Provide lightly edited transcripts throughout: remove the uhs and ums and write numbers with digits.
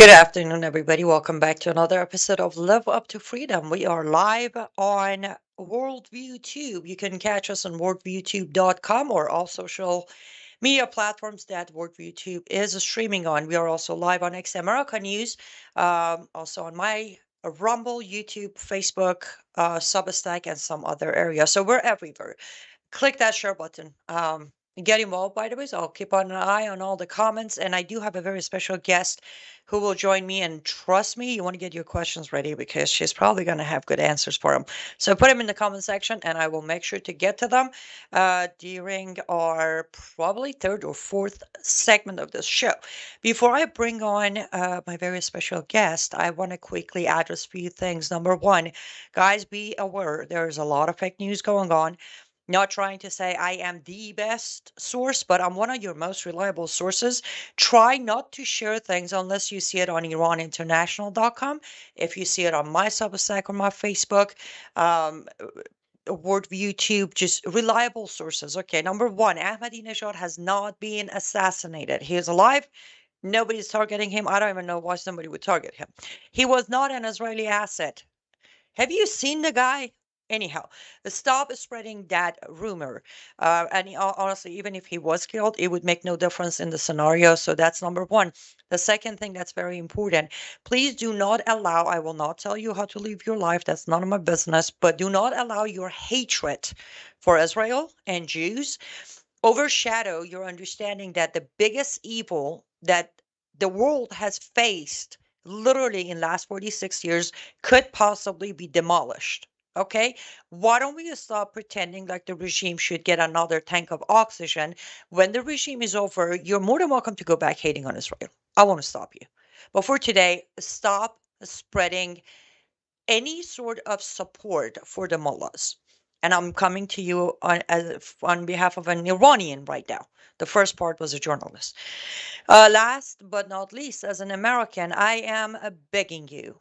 Good afternoon, everybody. Welcome back to another episode of Live Up to Freedom. We are live on Worldview Tube. You can catch us on worldviewtube.com or all social media platforms that Worldview Tube is streaming on. We are also live on X America News, also on my Rumble, YouTube, Facebook, Substack, and some other areas. So we're everywhere. Click that share button. Get involved, by the way. So I'll keep an eye on all the comments. And I do have a very special guest who will join me. And trust me, you want to get your questions ready because she's probably going to have good answers for them. So put them in the comment section and I will make sure to get to them during our probably third or fourth segment of this show. Before I bring on my very special guest, I want to quickly address a few things. Number one, guys, be aware there's a lot of fake news going on. Not trying to say I am the best source, but I'm one of your most reliable sources. Try not to share things unless you see it on IranInternational.com. If you see it on my Substack or my Facebook, um, Worldview Tube, just reliable sources. Okay, number one, Ahmadinejad has not been assassinated. He is alive. Nobody's targeting him. I don't even know why somebody would target him. He was not an Israeli asset. Have you seen the guy? Anyhow, stop spreading that rumor. Honestly, even if he was killed, it would make no difference in the scenario. So that's number one. The second thing that's very important, please do not allow, I will not tell you how to live your life. That's none of my business, but do not allow your hatred for Israel and Jews overshadow your understanding that the biggest evil that the world has faced literally in last 46 years could possibly be demolished. Okay, why don't we stop pretending like the regime should get another tank of oxygen? When the regime is over, you're more than welcome to go back hating on Israel. I won't stop you, but for today, stop spreading any sort of support for the mullahs. And I'm coming to you on behalf of an Iranian right now. The first part was a journalist. Last but not least, as an American, I am begging you,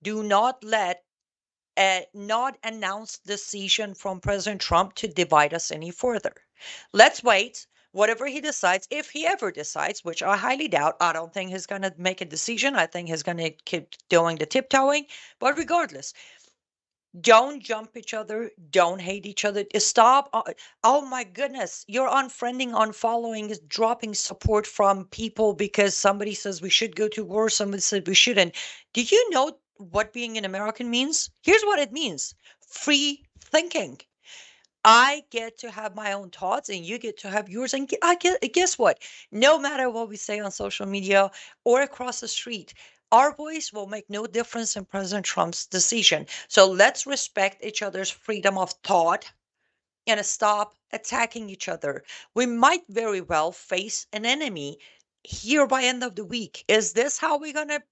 do not let a not announced decision from President Trump to divide us any further. Let's wait. Whatever he decides, if he ever decides, which I highly doubt, I don't think he's going to make a decision. I think he's going to keep doing the tiptoeing. But regardless, don't jump each other, don't hate each other. Stop. Oh my goodness, you're unfriending, unfollowing, is dropping support from people because somebody says we should go to war, somebody said we shouldn't. Do you know what being an American means? Here's what it means: free thinking. I get to have my own thoughts and you get to have yours. And guess what? No matter what we say on social media or across the street, our voice will make no difference in President Trump's decision. So let's respect each other's freedom of thought and stop attacking each other. We might very well face an enemy here by end of the week. Is this how we're going to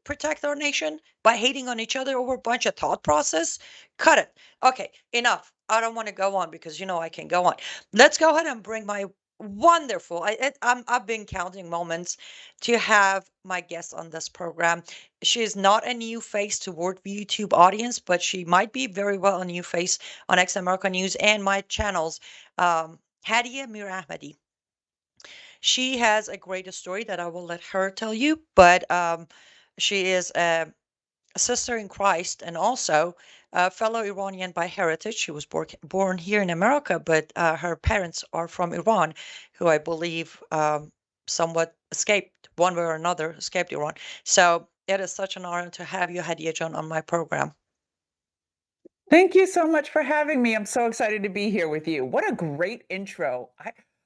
protect our nation? By hating on each other over a bunch of thought process? Cut it. Okay, enough. I don't want to go on because you know I can go on. Let's go ahead and bring my wonderful. I've been counting moments to have my guest on this program. She is not a new face to Worldview YouTube audience, but she might be very well a new face on X America News and my channels. Hedieh Mirahmadi. She has a great story that I will let her tell you, but she is a sister in Christ and also a fellow Iranian by heritage. She was born here in America, but her parents are from Iran, who I believe somewhat escaped one way or another, escaped Iran. So it is such an honor to have you, Hedieh John, on my program. Thank you so much for having me. I'm so excited to be here with you. What a great intro.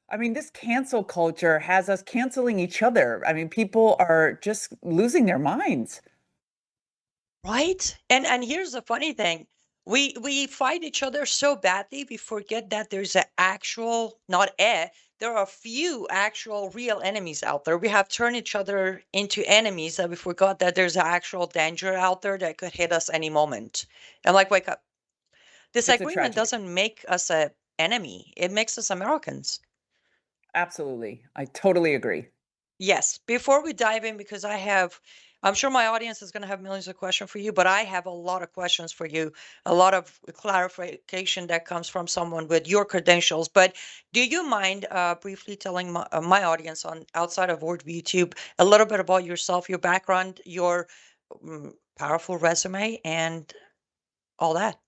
I mean, this cancel culture has us canceling each other. I mean, people are just losing their minds. Right? And here's the funny thing. We fight each other so badly, we forget that there's a actual, not a, there are a few actual real enemies out there. We have turned each other into enemies that we forgot that there's an actual danger out there that could hit us any moment. And like, wake up. It's a Disagreement tragedy. doesn't make us a enemy. It makes us Americans. Absolutely. I totally agree. Yes. Before we dive in, because I have I'm sure my audience is going to have millions of questions for you, but I have a lot of questions for you, a lot of clarification that comes from someone with your credentials. But do you mind briefly telling my audience on outside of Word YouTube a little bit about yourself, your background, your powerful resume, and all that,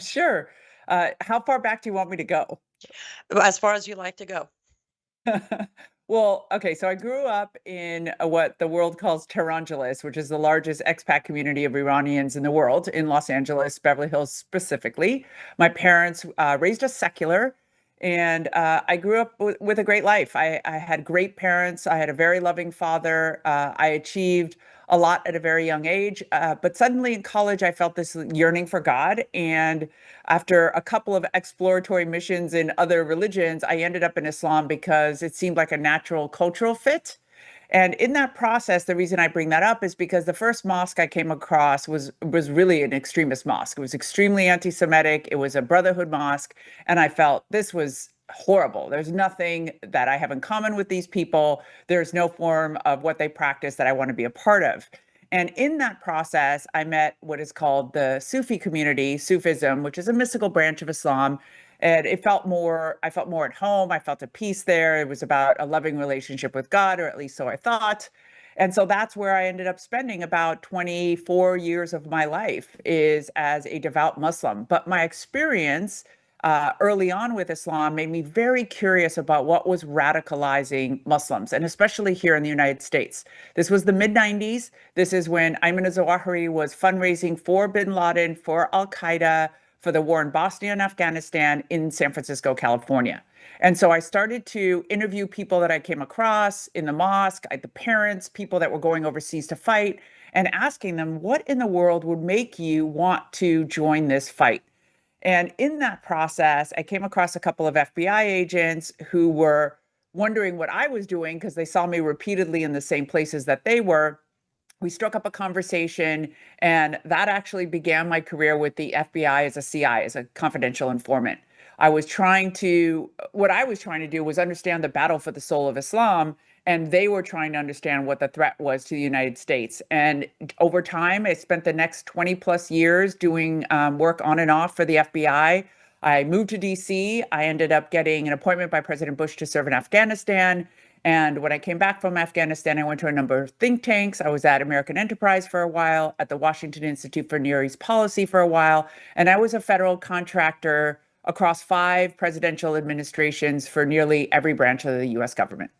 Sure. How far back do you want me to go? as far as you like to go? Well, okay, so I grew up in what the world calls Tehrangeles, which is the largest expat community of Iranians in the world, in Los Angeles, Beverly Hills specifically. My parents raised us secular, and I grew up with a great life. I had great parents. I had a very loving father. I achieved a lot at a very young age, but suddenly in college, I felt this yearning for God, and after a couple of exploratory missions in other religions, I ended up in Islam because it seemed like a natural cultural fit. And in that process, the reason I bring that up is because the first mosque I came across was really an extremist mosque. It was extremely anti-Semitic. It was a Brotherhood mosque, and I felt this was horrible. There's nothing that I have in common with these people. There's no form of what they practice that I want to be a part of. And in that process, I met what is called the Sufi community, Sufism, which is a mystical branch of Islam. And I felt more at home. I felt at peace there. It was about a loving relationship with God, or at least so I thought. And so that's where I ended up spending about 24 years of my life is as a devout Muslim. But my experience early on with Islam made me very curious about what was radicalizing Muslims, and especially here in the United States. This was the mid 90s. This is when Ayman al-Zawahiri was fundraising for bin Laden, for Al Qaeda, for the war in Bosnia and Afghanistan in San Francisco, California. And so I started to interview people that I came across in the mosque, the parents, people that were going overseas to fight, and asking them, what in the world would make you want to join this fight? And in that process, I came across a couple of FBI agents who were wondering what I was doing because they saw me repeatedly in the same places that they were. We struck up a conversation, and that actually began my career with the FBI as a CI, as a confidential informant. What I was trying to do was understand the battle for the soul of Islam, and they were trying to understand what the threat was to the United States. And over time, I spent the next 20 plus years doing work on and off for the FBI. I moved to DC. I ended up getting an appointment by President Bush to serve in Afghanistan. And when I came back from Afghanistan, I went to a number of think tanks. I was at American Enterprise for a while, at the Washington Institute for Near East Policy for a while, and I was a federal contractor across 5 presidential administrations for nearly every branch of the US government.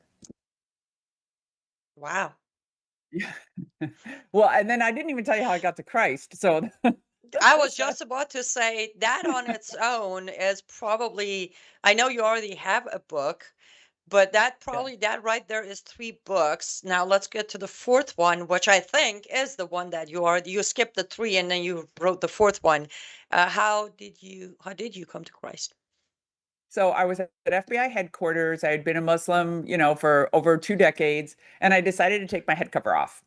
Wow. Well, and then I didn't even tell you how I got to Christ. So I was just about to say that on its own is probably, I know you already have a book, but that yeah. probably that right there is 3 books. Now let's get to the fourth one, which I think is the one that you skipped the 3 and then you wrote the fourth one. How did you come to Christ? So I was at FBI headquarters. I had been a Muslim, for over 2 decades, and I decided to take my head cover off.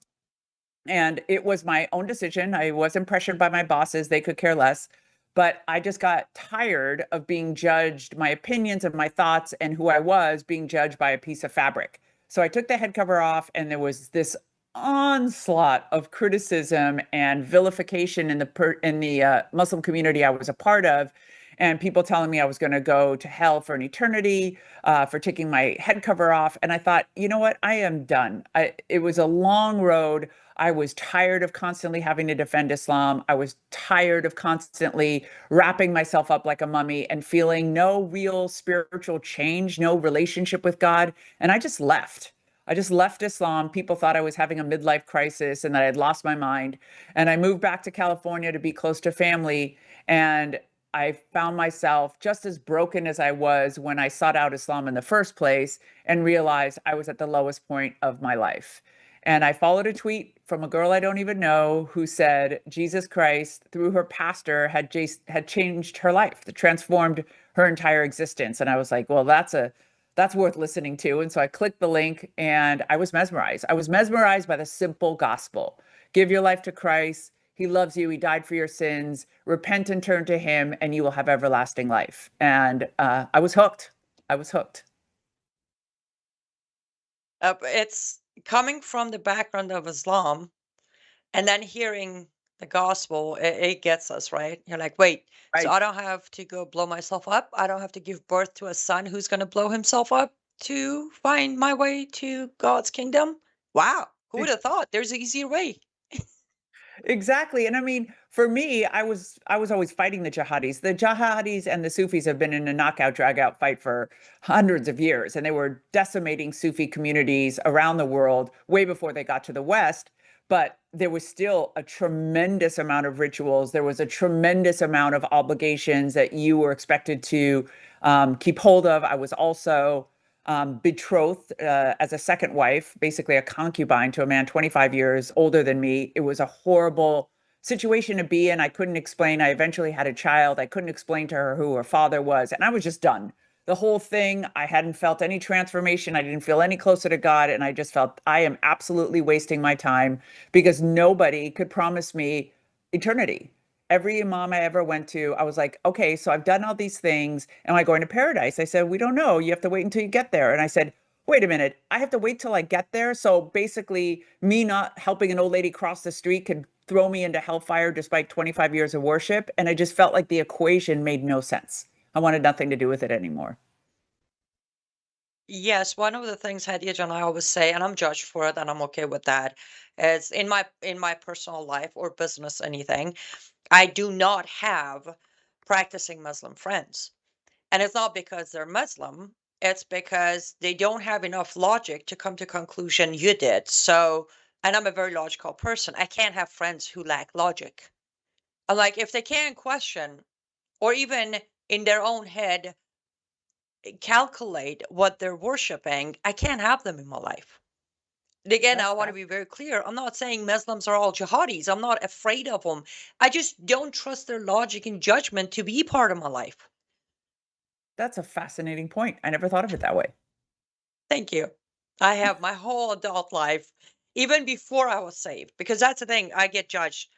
And it was my own decision. I wasn't pressured by my bosses, they could care less. But I just got tired of being judged, my opinions and my thoughts and who I was being judged by a piece of fabric. So I took the head cover off, and there was this onslaught of criticism and vilification in the Muslim community I was a part of, and people telling me I was going to go to hell for an eternity for taking my head cover off. And I thought, you know what? I am done. It was a long road. I was tired of constantly having to defend Islam. I was tired of constantly wrapping myself up like a mummy and feeling no real spiritual change, no relationship with God. And I just left. I just left Islam. People thought I was having a midlife crisis and that I'd lost my mind. And I moved back to California to be close to family. And I found myself just as broken as I was when I sought out Islam in the first place and realized I was at the lowest point of my life. And I followed a tweet from a girl I don't even know who said Jesus Christ, through her pastor, had changed her life, that transformed her entire existence. And I was like, well, that's worth listening to. And so I clicked the link and I was mesmerized. I was mesmerized by the simple gospel. Give your life to Christ. He loves you. He died for your sins. Repent and turn to him, and you will have everlasting life. And I was hooked. I was hooked. It's coming from the background of Islam and then hearing the gospel, it gets us, right? You're like, wait, so Right. I don't have to go blow myself up. I don't have to give birth to a son who's going to blow himself up to find my way to God's kingdom. Wow. Who would have thought there's an easier way? Exactly, and I mean, for me, I was always fighting the jihadis. The jihadis and the Sufis have been in a knockout drag out fight for hundreds of years, and they were decimating Sufi communities around the world way before they got to the West. But there was still a tremendous amount of rituals. There was a tremendous amount of obligations that you were expected to keep hold of. I was also betrothed as a second wife, basically a concubine to a man 25 years older than me. It was a horrible situation to be in. I couldn't explain. I eventually had a child. I couldn't explain to her who her father was. And I was just done. The whole thing, I hadn't felt any transformation. I didn't feel any closer to God. And I just felt I am absolutely wasting my time because nobody could promise me eternity. Every imam I ever went to, I was like, okay, so I've done all these things. Am I going to paradise? I said, we don't know. You have to wait until you get there. And I said, wait a minute, I have to wait till I get there. So basically, me not helping an old lady cross the street could throw me into hellfire despite 25 years of worship. And I just felt like the equation made no sense. I wanted nothing to do with it anymore. Yes, one of the things Hadiaj and I always say, and I'm judged for it, and I'm okay with that, is in my personal life or business, anything, I do not have practicing Muslim friends. And it's not because they're Muslim, it's because they don't have enough logic to come to conclusion you did. So, and I'm a very logical person. I can't have friends who lack logic. I'm like, if they can't question or even in their own head calculate what they're worshiping, I can't have them in my life. And again, I That's want to fast. be very clear. I'm not saying Muslims are all jihadis. I'm not afraid of them. I just don't trust their logic and judgment to be part of my life. That's a fascinating point. I never thought of it that way. Thank you. I have my whole adult life, even before I was saved, because that's the thing. I get judged.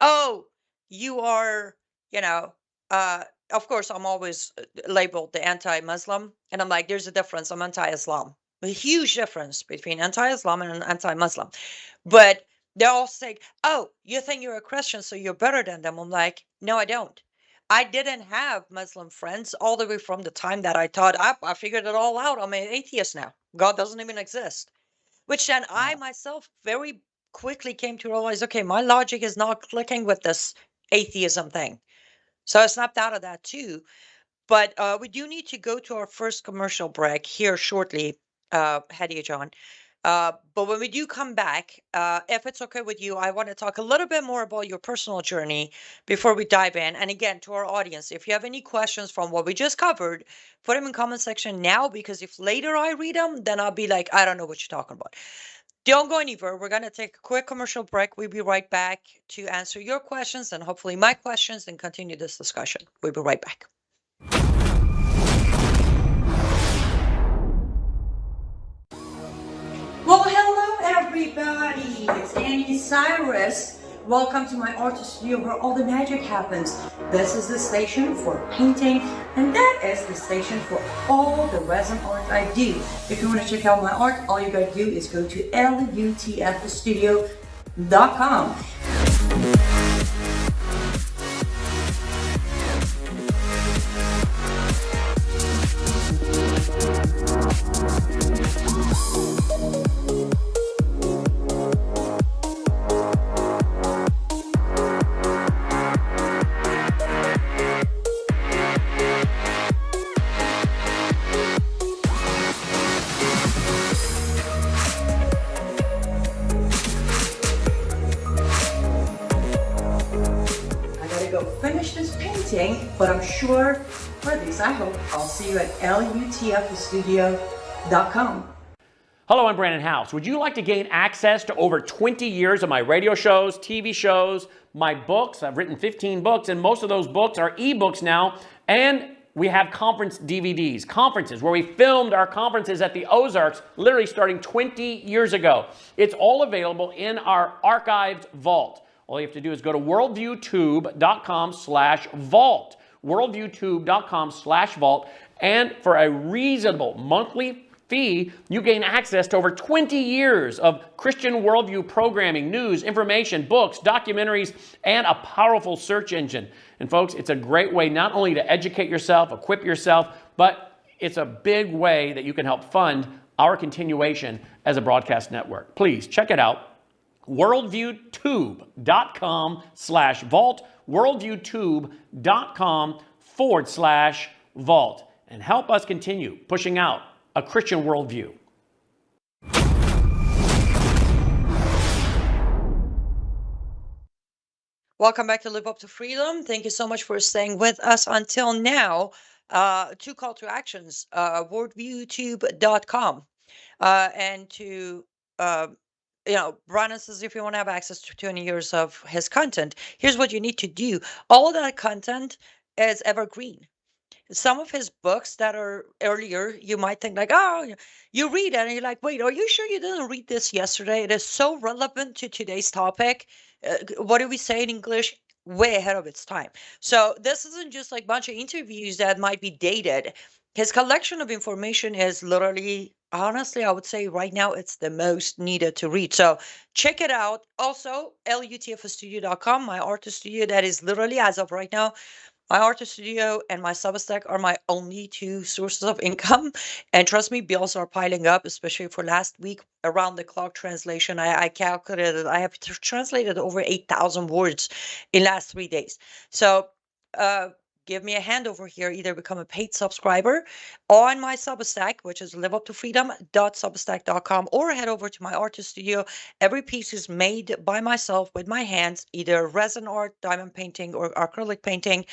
Oh, you are, you know, uh, of course, I'm always labeled the anti-Muslim, and I'm like, there's a difference. I'm anti-Islam. A huge difference between anti-Islam and an anti-Muslim. But they all say, "Oh, you think you're a Christian, so you're better than them." I'm like, no, I don't. I didn't have Muslim friends all the way from the time that I thought, I figured it all out. I'm an atheist now. God doesn't even exist. Which then I Wow. myself very quickly came to realize, okay, my logic is not clicking with this atheism thing. So I snapped out of that too. But we do need to go to our first commercial break here shortly, Hedieh John. But when we do come back, if it's okay with you, I want to talk a little bit more about your personal journey before we dive in. And again, to our audience, if you have any questions from what we just covered, put them in comment section now, because if later I read them, then I'll be like, I don't know what you're talking about. Don't go anywhere. We're going to take a quick commercial break. We'll be right back to answer your questions and hopefully my questions and continue this discussion. We'll be right back. Well, hello everybody. It's Annie Cyrus. Welcome to my art studio where all the magic happens. This is the station for painting, and that is the station for all the resin art I do. If you want to check out my art, all you gotta do is go to lutfstudio.com. I gotta go finish this painting, but I'm sure, or at least I hope, I'll see you at lutfstudio.com. Hello, I'm Brandon House. Would you like to gain access to over 20 years of my radio shows, TV shows, my books? I've written 15 books, and most of those books are ebooks now. And we have conference DVDs, conferences where we filmed our conferences at the Ozarks, literally starting 20 years ago. It's all available in our archived vault. All you have to do is go to worldviewtube.com/vault, worldviewtube.com/vault, and for a reasonable monthly fee, you gain access to over 20 years of Christian worldview programming, news, information, books, documentaries, and a powerful search engine. And folks, it's a great way not only to educate yourself, equip yourself, but it's a big way that you can help fund our continuation as a broadcast network. Please check it out. worldviewtube.com/vault, worldviewtube.com/vault, and help us continue pushing out a Christian worldview. Welcome back to Live Up to Freedom. Thank you so much for staying with us until now. Two call to actions, worldviewtube.com, and to Brandon says if you want to have access to 20 years of his content, here's what you need to do. All of that content is evergreen. Some of his books that are earlier, you might think like, oh, you read it and you're like, wait, are you sure you didn't read this yesterday? It is so relevant to today's topic. What do we say in English? Way ahead of its time. So this isn't just like a bunch of interviews that might be dated. His collection of information is literally, honestly, I would say right now it's the most needed to read. So check it out. Also, lutfstudio.com, my artist studio, that is literally, as of right now, my artist studio and my Substack are my only two sources of income. And trust me, bills are piling up, especially for last week. Around the clock translation, I calculated, I have translated over 8,000 words in last 3 days. So give me a hand over here. Either become a paid subscriber on my Substack, which is liveuptofreedom.substack.com, or head over to my artist studio. Every piece is made by myself with my hands, either resin art, diamond painting, or acrylic painting.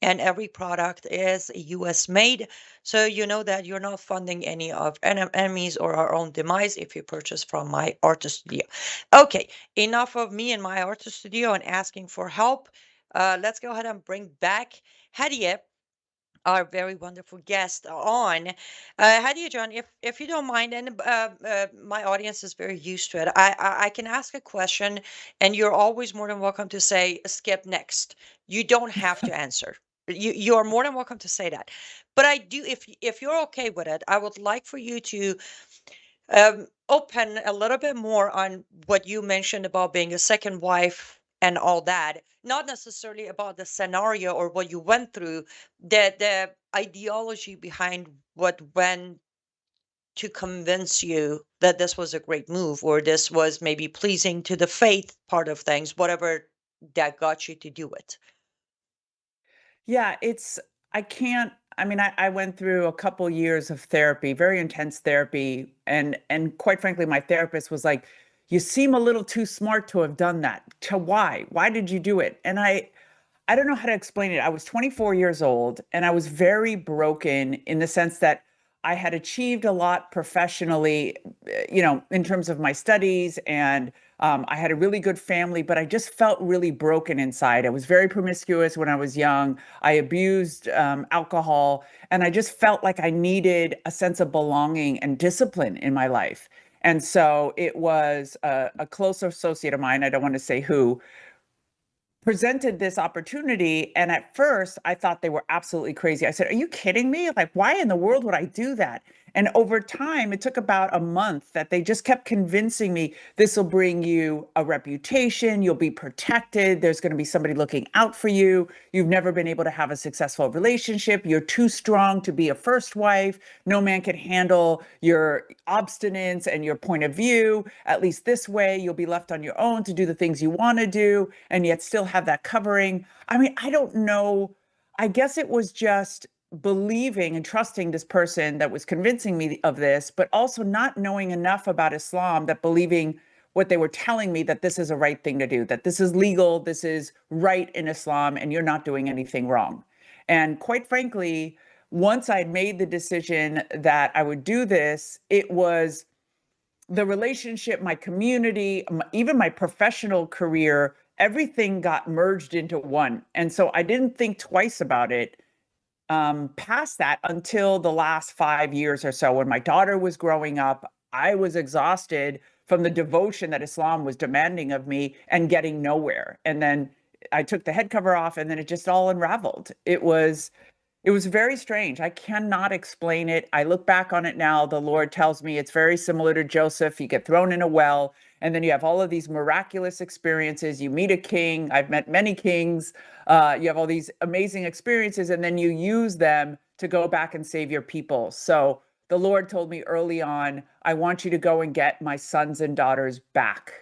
And every product is US made. So you know that you're not funding any of enemies or our own demise if you purchase from my artist studio. Okay, enough of me and my artist studio and asking for help. Let's go ahead and bring back Hedieh, our very wonderful guest on. Hedieh John, if you don't mind, and my audience is very used to it, I can ask a question and you're always more than welcome to say skip next. You don't have to answer. You are more than welcome to say that. But I do, if you're okay with it, I would like for you to open a little bit more on what you mentioned about being a second wife and all that. Not necessarily about the scenario or what you went through, the ideology behind what went to convince you that this was a great move, or this was maybe pleasing to the faith part of things, whatever that got you to do it. Yeah, I went through a couple years of therapy, very intense therapy, and quite frankly, my therapist was like, "You seem a little too smart to have done that. To why? Why did you do it?" And I don't know how to explain it. I was 24 years old and I was very broken in the sense that I had achieved a lot professionally, in terms of my studies, and I had a really good family, but I just felt really broken inside. I was very promiscuous when I was young. I abused alcohol, and I just felt like I needed a sense of belonging and discipline in my life. And so it was a close associate of mine, I don't want to say who, presented this opportunity. And at first, I thought they were absolutely crazy. I said, "Are you kidding me? Like, why in the world would I do that?" And over time, it took about a month that they just kept convincing me, this will bring you a reputation, you'll be protected, there's going to be somebody looking out for you, you've never been able to have a successful relationship, you're too strong to be a first wife, no man can handle your obstinance and your point of view. At least this way, you'll be left on your own to do the things you want to do and yet still have that covering. I mean, I don't know. I guess it was just believing and trusting this person that was convincing me of this, but also not knowing enough about Islam, that believing what they were telling me, that this is a right thing to do, that this is legal, this is right in Islam, and you're not doing anything wrong. And quite frankly, once I'd made the decision that I would do this, it was the relationship, my community, even my professional career, everything got merged into one. And so I didn't think twice about it past that until the last 5 years or so. When my daughter was growing up, I was exhausted from the devotion that Islam was demanding of me and getting nowhere. And then I took the head cover off, and then it just all unraveled. It was It was very strange. I cannot explain it. I look back on it now. The Lord tells me it's very similar to Joseph. You get thrown in a well, and then you have all of these miraculous experiences. You meet a king. I've met many kings. You have all these amazing experiences, and then you use them to go back and save your people. So the Lord told me early on, I want you to go and get my sons and daughters back.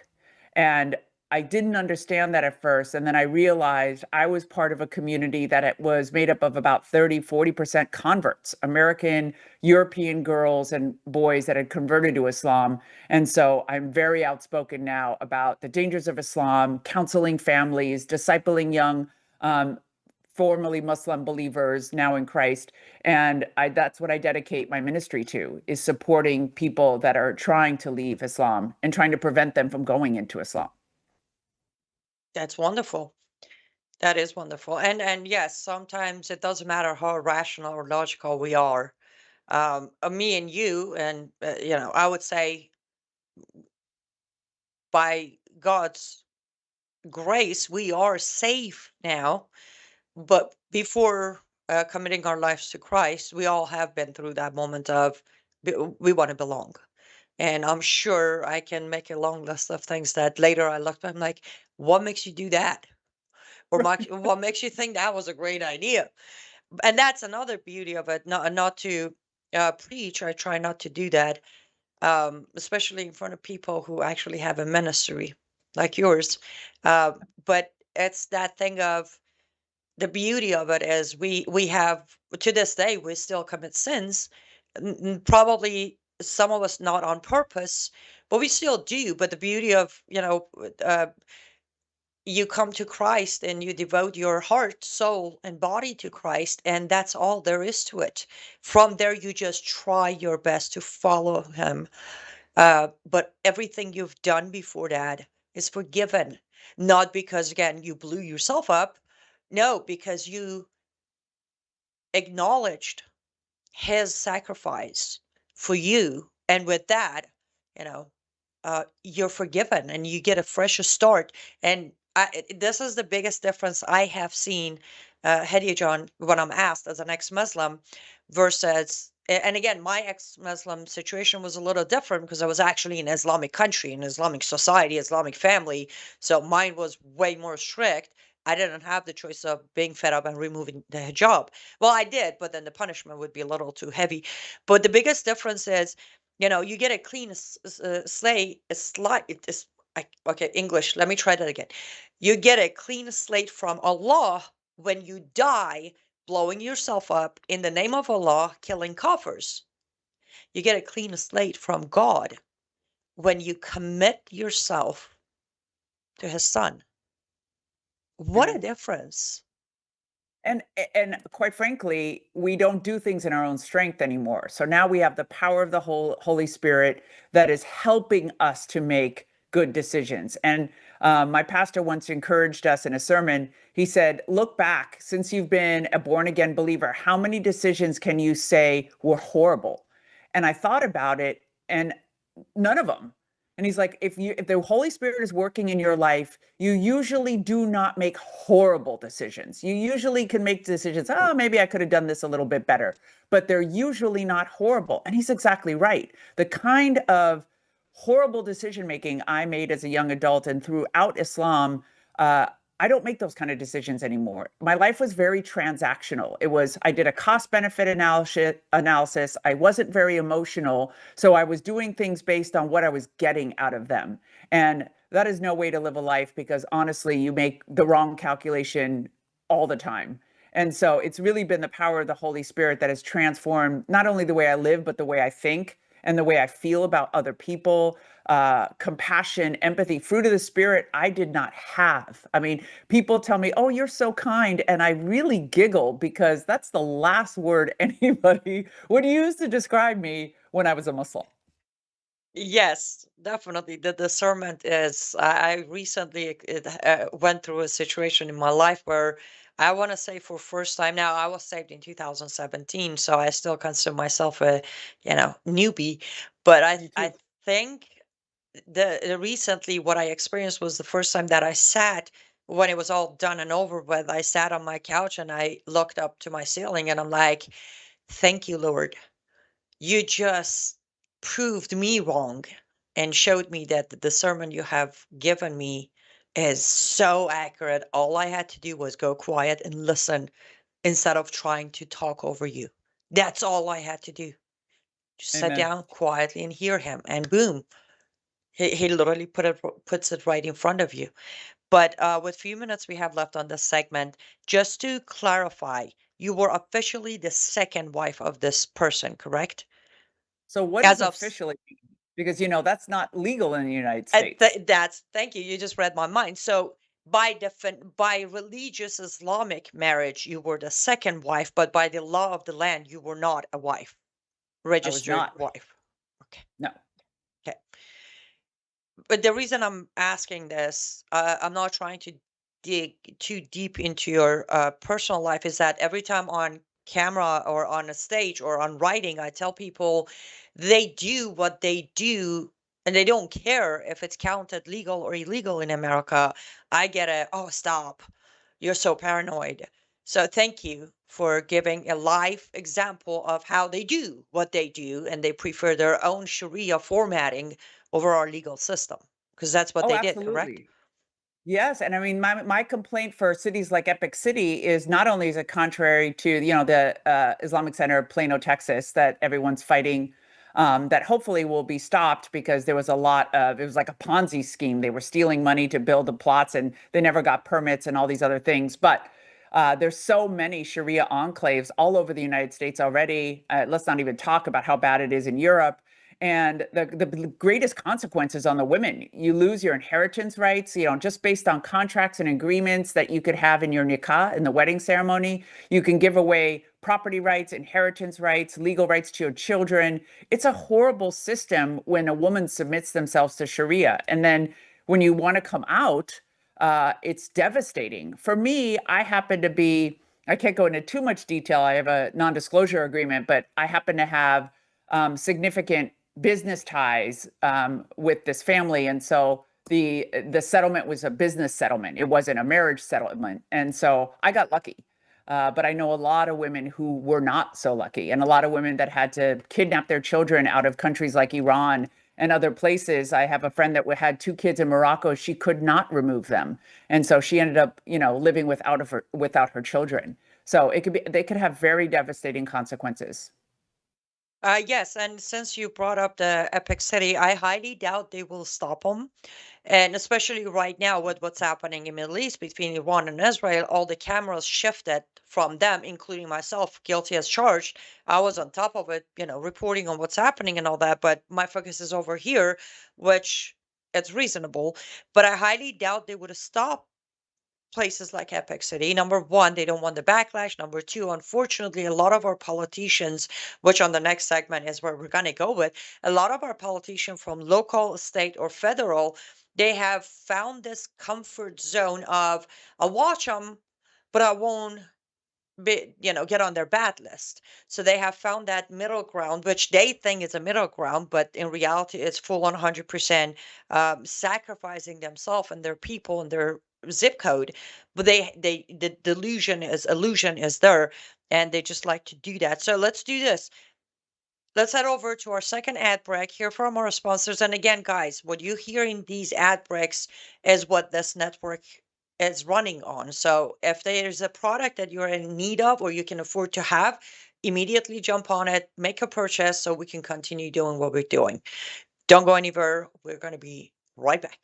And I didn't understand that at first. And then I realized I was part of a community that it was made up of about 30–40% converts, American, European girls and boys that had converted to Islam. And so I'm very outspoken now about the dangers of Islam, counseling families, discipling young, formerly Muslim believers now in Christ. And that's what I dedicate my ministry to, is supporting people that are trying to leave Islam and trying to prevent them from going into Islam. That's wonderful. That is wonderful. And yes, sometimes it doesn't matter how rational or logical we are. Me and you, and I would say by God's grace, we are safe now. But before committing our lives to Christ, we all have been through that moment of we want to belong. And I'm sure I can make a long list of things that later I looked back, I'm like, what makes you do that? Or what makes you think that was a great idea? And that's another beauty of it. Not to preach. I try not to do that, especially in front of people who actually have a ministry like yours. But it's that thing of the beauty of it is we have, to this day, we still commit sins, probably some of us not on purpose, but we still do. But the beauty of, you come to Christ and you devote your heart, soul, and body to Christ, and that's all there is to it. From there, you just try your best to follow Him. But everything you've done before that is forgiven, not because, again, you blew yourself up. No, because you acknowledged His sacrifice for you, and with that, you know, you're forgiven and you get a fresh start. And this is the biggest difference I have seen, Hedieh John, when I'm asked as an ex-Muslim versus, and again, my ex-Muslim situation was a little different because I was actually in an Islamic country, an Islamic society, Islamic family. So mine was way more strict. I didn't have the choice of being fed up and removing the hijab. Well, I did, but then the punishment would be a little too heavy. But the biggest difference is, you get a clean slate, okay, English, let me try that again. You get a clean slate from Allah when you die, blowing yourself up in the name of Allah, killing kafirs. You get a clean slate from God when you commit yourself to His Son. What a difference. And quite frankly, we don't do things in our own strength anymore. So now we have the power of the Holy Spirit that is helping us to make good decisions. And my pastor once encouraged us in a sermon. He said, look back, since you've been a born again believer, how many decisions can you say were horrible? And I thought about it, and none of them. And he's like, if the Holy Spirit is working in your life, you usually do not make horrible decisions. You usually can make decisions, oh, maybe I could have done this a little bit better, but they're usually not horrible. And he's exactly right. The kind of horrible decision making I made as a young adult and throughout Islam, I don't make those kind of decisions anymore. My life was very transactional. I did a cost benefit analysis. I wasn't very emotional. So I was doing things based on what I was getting out of them. And that is no way to live a life, because honestly, you make the wrong calculation all the time. And so it's really been the power of the Holy Spirit that has transformed not only the way I live, but the way I think and the way I feel about other people. Compassion, empathy, fruit of the Spirit, I did not have. I mean, people tell me, oh, you're so kind. And I really giggle, because that's the last word anybody would use to describe me when I was a Muslim. Yes, definitely. The discernment is. I recently went through a situation in my life where I want to say for first time. Now, I was saved in 2017, so I still consider myself a, newbie. But Me I too. think the recently what I experienced was the first time that I sat when it was all done and over with, I sat on my couch and I looked up to my ceiling and I'm like, thank you, Lord. You just proved me wrong and showed me that the discernment you have given me is so accurate. All I had to do was go quiet and listen instead of trying to talk over you. That's all I had to do. Just sit Amen. down quietly and hear him, and boom, he literally puts it right in front of you. But with few minutes we have left on this segment, just to clarify, you were officially the second wife of this person, correct? So what As does of officially mean? Because, that's not legal in the United States. that's thank you. You just read my mind. So by religious Islamic marriage, you were the second wife, but by the law of the land, you were not a wife, I was registered not. wife. Okay. No. Okay. But the reason I'm asking this, I'm not trying to dig too deep into your personal life, is that every time on camera or on a stage or on writing, I tell people they do what they do and they don't care if it's counted legal or illegal in America. I get a, oh, stop. You're so paranoid. So thank you for giving a live example of how they do what they do, and they prefer their own Sharia formatting over our legal system, because that's what Oh, they did, correct? absolutely. Yes, and I mean, my complaint for cities like Epic City is not only is it contrary to, the Islamic Center of Plano, Texas, that everyone's fighting, that hopefully will be stopped because there was it was like a Ponzi scheme. They were stealing money to build the plots and they never got permits and all these other things. But there's so many Sharia enclaves all over the United States already. Let's not even talk about how bad it is in Europe. And the greatest consequences on the women. You lose your inheritance rights, just based on contracts and agreements that you could have in your nikah, in the wedding ceremony. You can give away property rights, inheritance rights, legal rights to your children. It's a horrible system when a woman submits themselves to Sharia. And then when you want to come out, it's devastating. For me, I can't go into too much detail. I have a non-disclosure agreement, but I happen to have significant business ties with this family, and so the settlement was a business settlement. It wasn't a marriage settlement, and so I got lucky. But I know a lot of women who were not so lucky, and a lot of women that had to kidnap their children out of countries like Iran and other places. I have a friend that had two kids in Morocco. She could not remove them, and so she ended up, living without her children. So they could have very devastating consequences. Yes, and since you brought up the Epic City, I highly doubt they will stop them. And especially right now with what's happening in Middle East between Iran and Israel, all the cameras shifted from them, including myself, guilty as charged. I was on top of it, reporting on what's happening and all that, but my focus is over here, which it's reasonable. But I highly doubt they would have stopped places like Epic City. Number one, they don't want the backlash. Number two, unfortunately, a lot of our politicians, which on the next segment is where we're going to go with, a lot of our politicians from local, state, or federal, they have found this comfort zone of, I'll watch them, but I won't get on their bad list. So they have found that middle ground, which they think is a middle ground, but in reality, it's full on 100% sacrificing themselves and their people and their zip code. But the illusion is there, and they just like to do that. So let's do this. Let's head over to our second ad break, hear from our sponsors. And again, guys, what you hear in these ad breaks is what this network is running on. So if there's a product that you're in need of or you can afford to have, immediately jump on it, make a purchase so we can continue doing what we're doing. Don't go anywhere. We're going to be right back.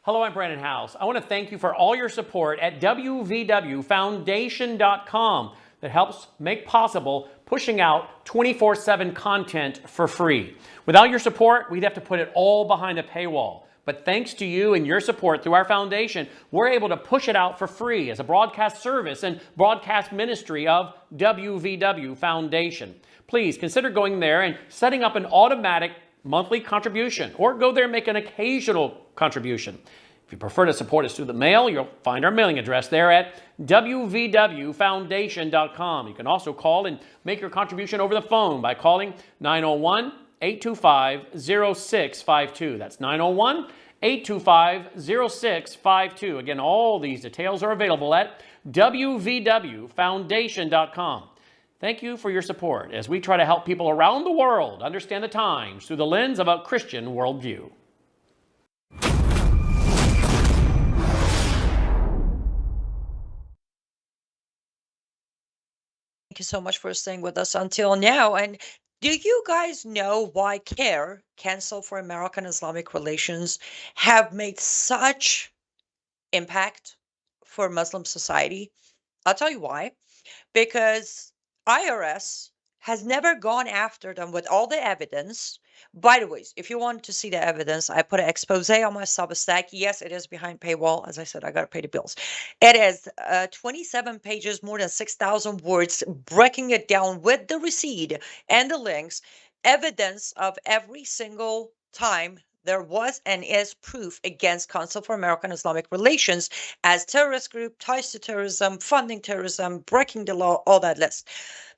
Hello, I'm Brandon House. I want to thank you for all your support at WVW Foundation.com that helps make possible pushing out 24/7 content for free. Without your support, we'd have to put it all behind a paywall. But thanks to you and your support through our foundation, we're able to push it out for free as a broadcast service and broadcast ministry of WVW Foundation. Please consider going there and setting up an automatic monthly contribution, or go there and make an occasional contribution. If you prefer to support us through the mail, you'll find our mailing address there at WVWFoundation.com. You can also call and make your contribution over the phone by calling 901-825-0652. That's 901-825-0652. Again, all these details are available at WVWFoundation.com. Thank you for your support as we try to help people around the world understand the times through the lens of a Christian worldview. Thank you so much for staying with us until now. And do you guys know why CARE, Council for American Islamic Relations, have made such impact for Muslim society? I'll tell you why. Because IRS has never gone after them with all the evidence. By the way, if you want to see the evidence, I put an expose on my Substack. Yes, it is behind paywall. As I said, I got to pay the bills. It is 27 pages, more than 6,000 words, breaking it down with the receipt and the links, evidence of every single time there was and is proof against Council for American Islamic Relations as terrorist group, ties to terrorism, funding terrorism, breaking the law, all that list.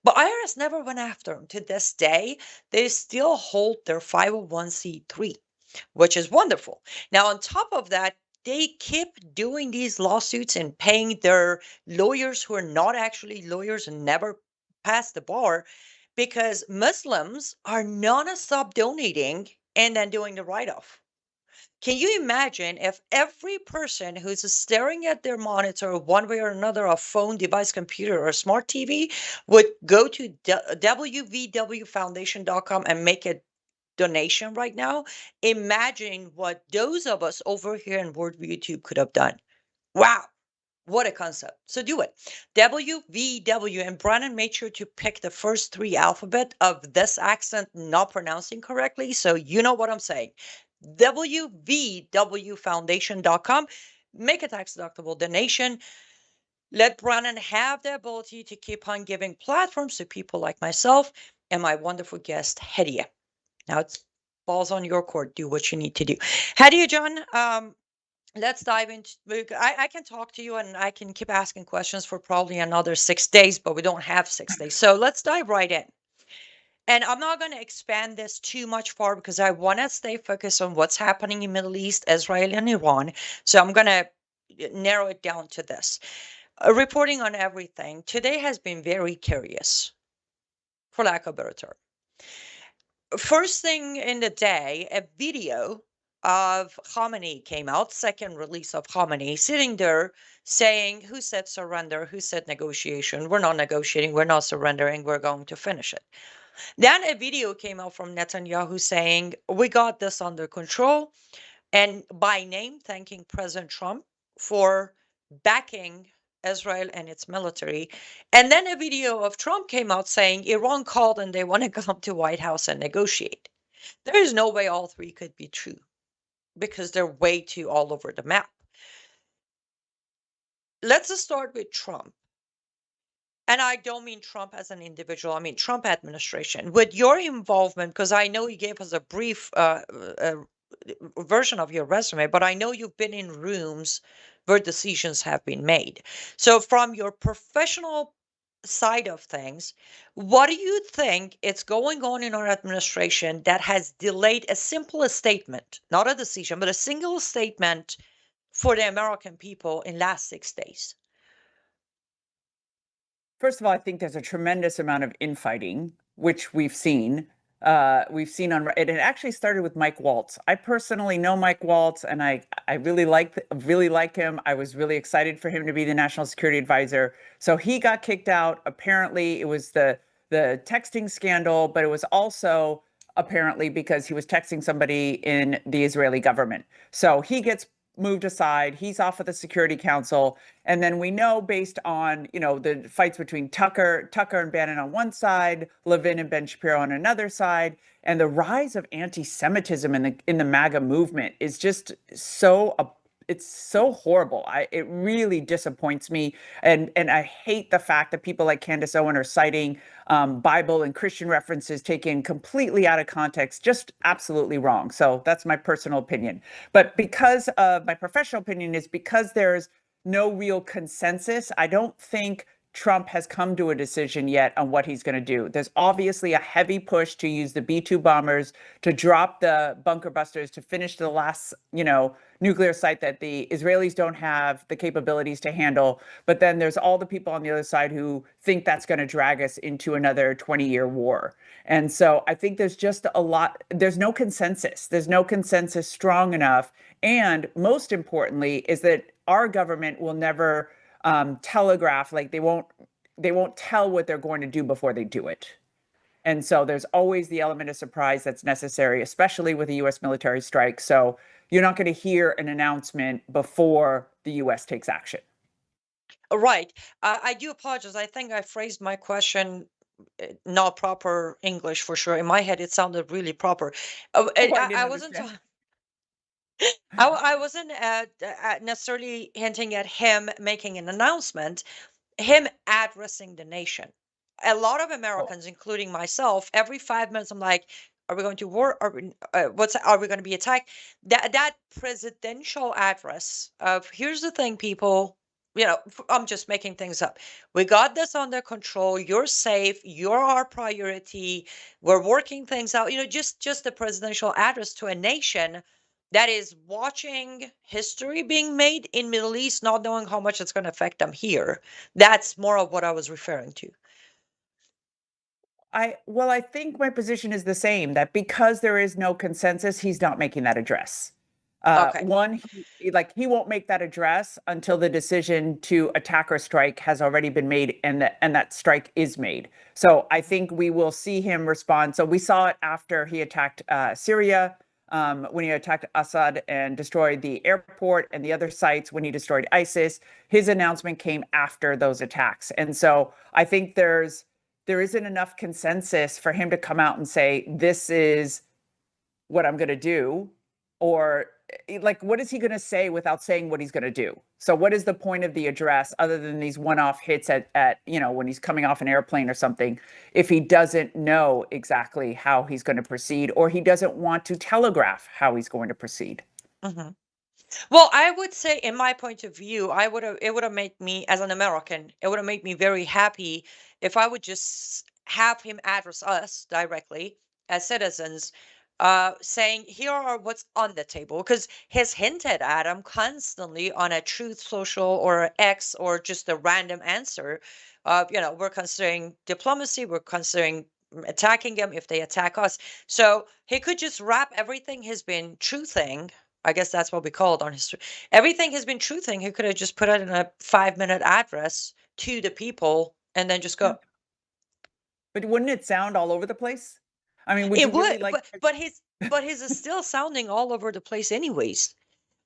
But IRS never went after them. To this day, they still hold their 501c3, which is wonderful. Now, on top of that, they keep doing these lawsuits and paying their lawyers who are not actually lawyers and never passed the bar, because Muslims are non-stop donating and then doing the write-off. Can you imagine if every person who's staring at their monitor one way or another, a phone, device, computer, or smart TV, would go to WVWFoundation.com and make a donation right now? Imagine what those of us over here in Worldview YouTube could have done. Wow. What a concept. So do it. WVW, and Brandon made sure to pick the first three alphabet of this accent not pronouncing correctly, so you know what I'm saying. WVWFoundation.com. Make a tax-deductible donation. Let Brandon have the ability to keep on giving platforms to people like myself and my wonderful guest, Hedieh. Now it's balls on your court. Do what you need to do. Hedieh, John, let's dive into. I can talk to you and I can keep asking questions for probably another 6 days, but we don't have 6 days. So let's dive right in. And I'm not going to expand this too much far because I want to stay focused on what's happening in Middle East, Israel, and Iran. So I'm going to narrow it down to this. Reporting on everything today has been very curious, for lack of a better term. First thing in the day, a video of Khamenei came out, second release of Khamenei, sitting there saying, who said surrender, who said negotiation, we're not negotiating, we're not surrendering, we're going to finish it. Then a video came out from Netanyahu saying, we got this under control, and by name thanking President Trump for backing Israel and its military. And then a video of Trump came out saying Iran called and they want to come to White House and negotiate. There is no way all three could be true because they're way too all over the map. Let's just start with Trump. And I don't mean Trump as an individual. I mean Trump administration. With your involvement, because I know you gave us a brief version of your resume, but I know you've been in rooms where decisions have been made. So from your professional side of things, what do you think is going on in our administration that has delayed a simple statement, not a decision, but a single statement for the American people in last 6 days? First of all, I think there's a tremendous amount of infighting, which we've seen. On it. It actually started with Mike Waltz. I personally know Mike Waltz, and I really like him. I was really excited for him to be the national security advisor. So he got kicked out. Apparently, it was the texting scandal, but it was also apparently because he was texting somebody in the Israeli government. So he gets moved aside. He's off of the Security Council. And then we know, based on, the fights between Tucker and Bannon on one side, Levin and Ben Shapiro on another side, and the rise of anti-Semitism in the MAGA movement is just it's so horrible. It really disappoints me, and I hate the fact that people like Candace Owen are citing Bible and Christian references taken completely out of context, just absolutely wrong. So that's my personal opinion. But because of my professional opinion is because there's no real consensus, I don't think Trump has come to a decision yet on what he's going to do. There's obviously a heavy push to use the B-2 bombers to drop the bunker busters to finish the last, nuclear site that the Israelis don't have the capabilities to handle. But then there's all the people on the other side who think that's going to drag us into another 20-year war. And so I think there's just there's no consensus. There's no consensus strong enough. And most importantly is that our government will never telegraph, like they won't tell what they're going to do before they do it. And so there's always the element of surprise that's necessary, especially with a U.S. military strike. So you're not going to hear an announcement before the U.S. takes action. Right. I do apologize. I think I phrased my question not proper English for sure. In my head, it sounded really proper. Oh, I didn't I wasn't. understand. I wasn't necessarily hinting at him making an announcement, him addressing the nation. A lot of Oh, Americans, including myself, every 5 minutes, I'm like, "Are we going to war? Are we going to be attacked?" That presidential address of, "Here's the thing, people." I'm just making things up. We got this under control. You're safe. You're our priority. We're working things out. Just the presidential address to a nation that is watching history being made in Middle East, not knowing how much it's going to affect them here. That's more of what I was referring to. I think my position is the same, that because there is no consensus, he's not making that address. Okay. One, he won't make that address until the decision to attack or strike has already been made, and that strike is made. So I think we will see him respond. So we saw it after he attacked Syria, when he attacked Assad and destroyed the airport and the other sites when he destroyed ISIS. His announcement came after those attacks. And so I think there isn't enough consensus for him to come out and say, this is what I'm going to do. Or what is he going to say without saying what he's going to do? So what is the point of the address other than these one-off hits at when he's coming off an airplane or something, if he doesn't know exactly how he's going to proceed, or he doesn't want to telegraph how he's going to proceed? hmm Well, I would say, in my point of view, it would have made me, as an American, it would have made me very happy if I would just have him address us directly as citizens, saying, "Here are what's on the table." Because he's hinted at him constantly on a Truth Social or X or just a random answer. We're considering diplomacy, we're considering attacking them if they attack us. So he could just wrap everything he's been truthing. I guess that's what we call it on history. Everything has been truthing. He could have just put it in a 5-minute address to the people and then just Yeah. go. But wouldn't it sound all over the place? I mean, would It you really would, like but his is still sounding all over the place anyways.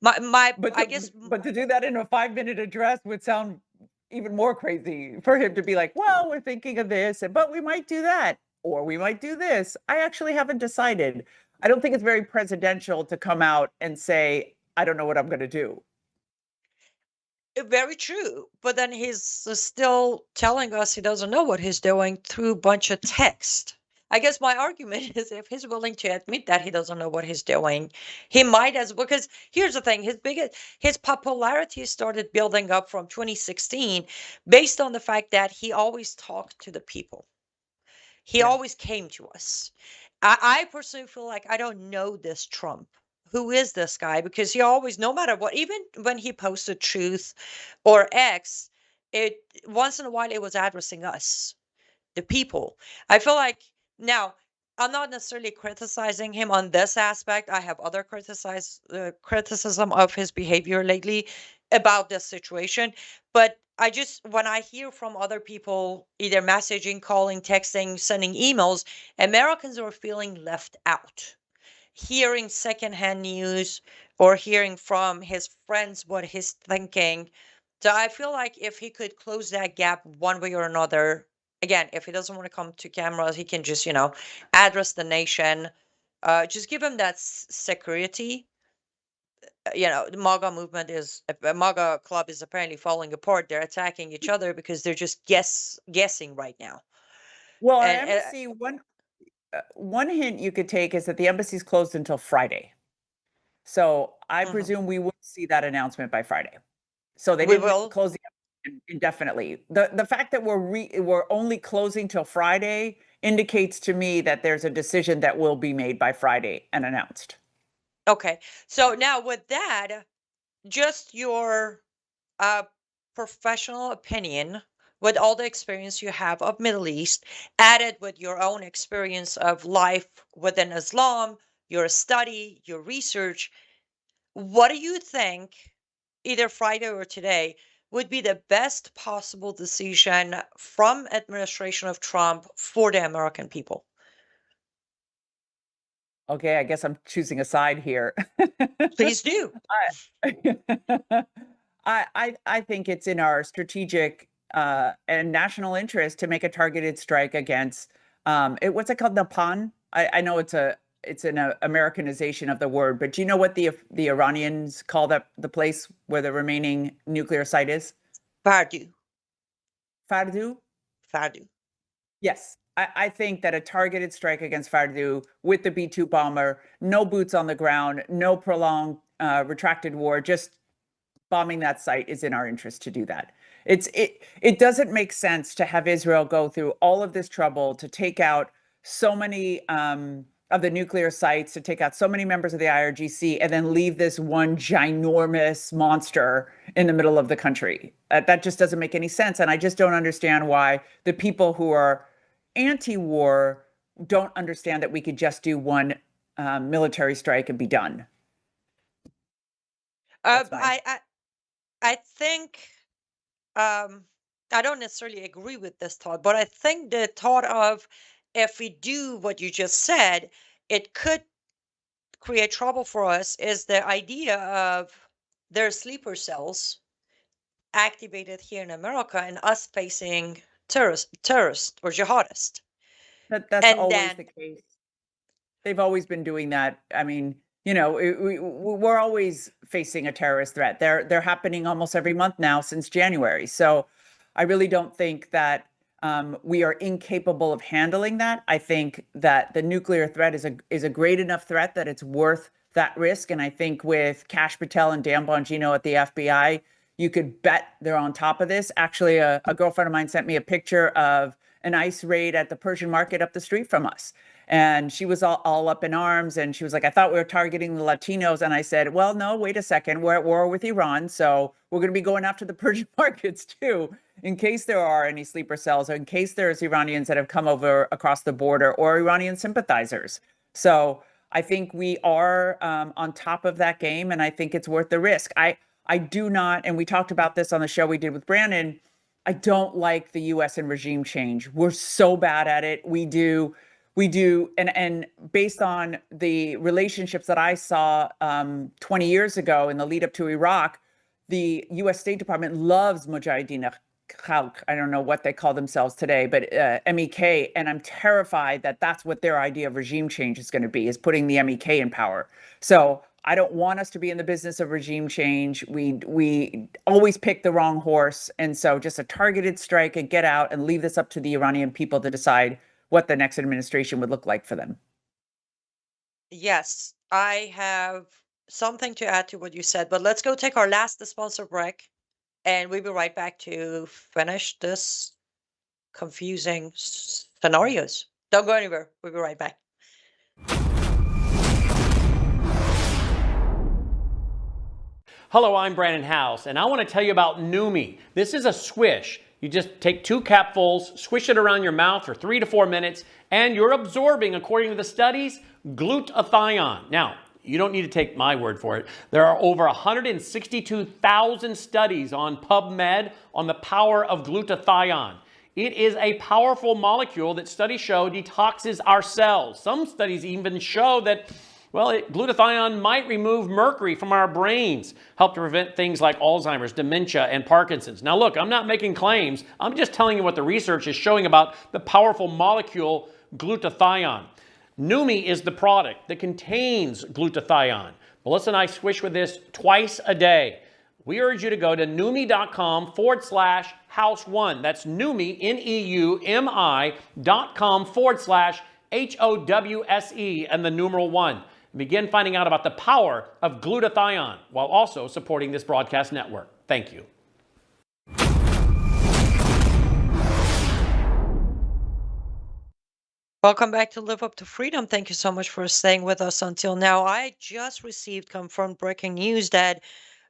My but I to, guess but to do that in a 5-minute address would sound even more crazy for him to be like, well, we're thinking of this, but we might do that, or we might do this. I actually haven't decided. I don't think it's very presidential to come out and say, I don't know what I'm going to do. very true. But then he's still telling us he doesn't know what he's doing through a bunch of text. I guess my argument is, if he's willing to admit that he doesn't know what he's doing, he might as, because here's the thing, his popularity started building up from 2016 based on the fact that he always talked to the people. He Yeah. always came to us. I personally feel like I don't know this Trump. Who is this guy? Because he always, no matter what, even when he posted Truth or X, it once in a while it was addressing us, the people. I feel like, now, I'm not necessarily criticizing him on this aspect. I have other criticism of his behavior lately about this situation. But when I hear from other people, either messaging, calling, texting, sending emails, Americans are feeling left out. hearing secondhand news or hearing from his friends what he's thinking. So I feel like if he could close that gap one way or another, again, if he doesn't want to come to cameras, he can just, address the nation, just give him that security. The MAGA movement MAGA club is apparently falling apart. They're attacking each other because they're just guessing right now. Well, our And embassy, one hint you could take is that the embassy's closed until Friday. So I presume we will see that announcement by Friday. So they We didn't will. close the embassy indefinitely. The fact that we're only closing till Friday indicates to me that there's a decision that will be made by Friday and announced. Okay. So now with that, just your professional opinion, with all the experience you have of Middle East, added with your own experience of life within Islam, your study, your research, what do you think, either Friday or today, would be the best possible decision from administration of Trump for the American people? Okay, I guess I'm choosing a side here. Please do. I I think it's in our strategic and national interest to make a targeted strike against what's it called, Napan? I know it's an Americanization of the word, but do you know what the Iranians call the place where the remaining nuclear site is? Fardu. Fardu? Fardu. Yes. I think that a targeted strike against Fardu with the B-2 bomber, no boots on the ground, no prolonged retracted war, just bombing that site is in our interest to do that. It doesn't make sense to have Israel go through all of this trouble to take out so many of the nuclear sites, to take out so many members of the IRGC, and then leave this one ginormous monster in the middle of the country. That just doesn't make any sense. And I just don't understand why the people who are anti-war don't understand that we could just do one military strike and be done. I think I don't necessarily agree with this thought, but I think the thought of, if we do what you just said, it could create trouble for us, is the idea of their sleeper cells activated here in America and us facing terrorist or jihadist. That's And always then the case. They've always been doing that. I mean, we're always facing a terrorist threat. They're happening almost every month now since January. So I really don't think that we are incapable of handling that. I think that the nuclear threat is a great enough threat that it's worth that risk. And I think with Kash Patel and Dan Bongino at the FBI, you could bet they're on top of this. Actually, a girlfriend of mine sent me a picture of an ICE raid at the Persian market up the street from us. And she was all up in arms. And she was like, I thought we were targeting the Latinos. And I said, well, no, wait a second. We're at war with Iran. So we're going to be going after the Persian markets too, in case there are any sleeper cells, or in case there's Iranians that have come over across the border, or Iranian sympathizers. So I think we are on top of that game. And I think it's worth the risk. I do not, and we talked about this on the show we did with Brandon, I don't like the US and regime change. We're so bad at it. We do, and based on the relationships that I saw 20 years ago in the lead up to Iraq, the US State Department loves Mujahideen Khalq. I don't know what they call themselves today, but MEK. And I'm terrified that that's what their idea of regime change is going to be, is putting the MEK in power. So I don't want us to be in the business of regime change. We always pick the wrong horse. And so just a targeted strike and get out and leave this up to the Iranian people to decide what the next administration would look like for them. Yes, I have something to add to what you said, but let's go take our last sponsor break, and we'll be right back to finish this confusing scenarios. Don't go anywhere. We'll be right back. Hello, I'm Brandon House, and I want to tell you about Numi. This is a swish. You just take 2 capfuls, swish it around your mouth for 3 to 4 minutes, and you're absorbing, according to the studies, glutathione. Now, you don't need to take my word for it. There are over 162,000 studies on PubMed on the power of glutathione. It is a powerful molecule that studies show detoxes our cells. Some studies even show that Well, glutathione might remove mercury from our brains, help to prevent things like Alzheimer's, dementia, and Parkinson's. Now, look, I'm not making claims. I'm just telling you what the research is showing about the powerful molecule glutathione. Numi is the product that contains glutathione. Melissa and I swish with this twice a day. We urge you to go to Neumi.com/house1. That's Neumi, Neumi.com/HOWSE and the numeral 1. Begin finding out about the power of glutathione while also supporting this broadcast network. Thank you. Welcome back to Live Up to Freedom. Thank you so much for staying with us until now. I just received confirmed breaking news that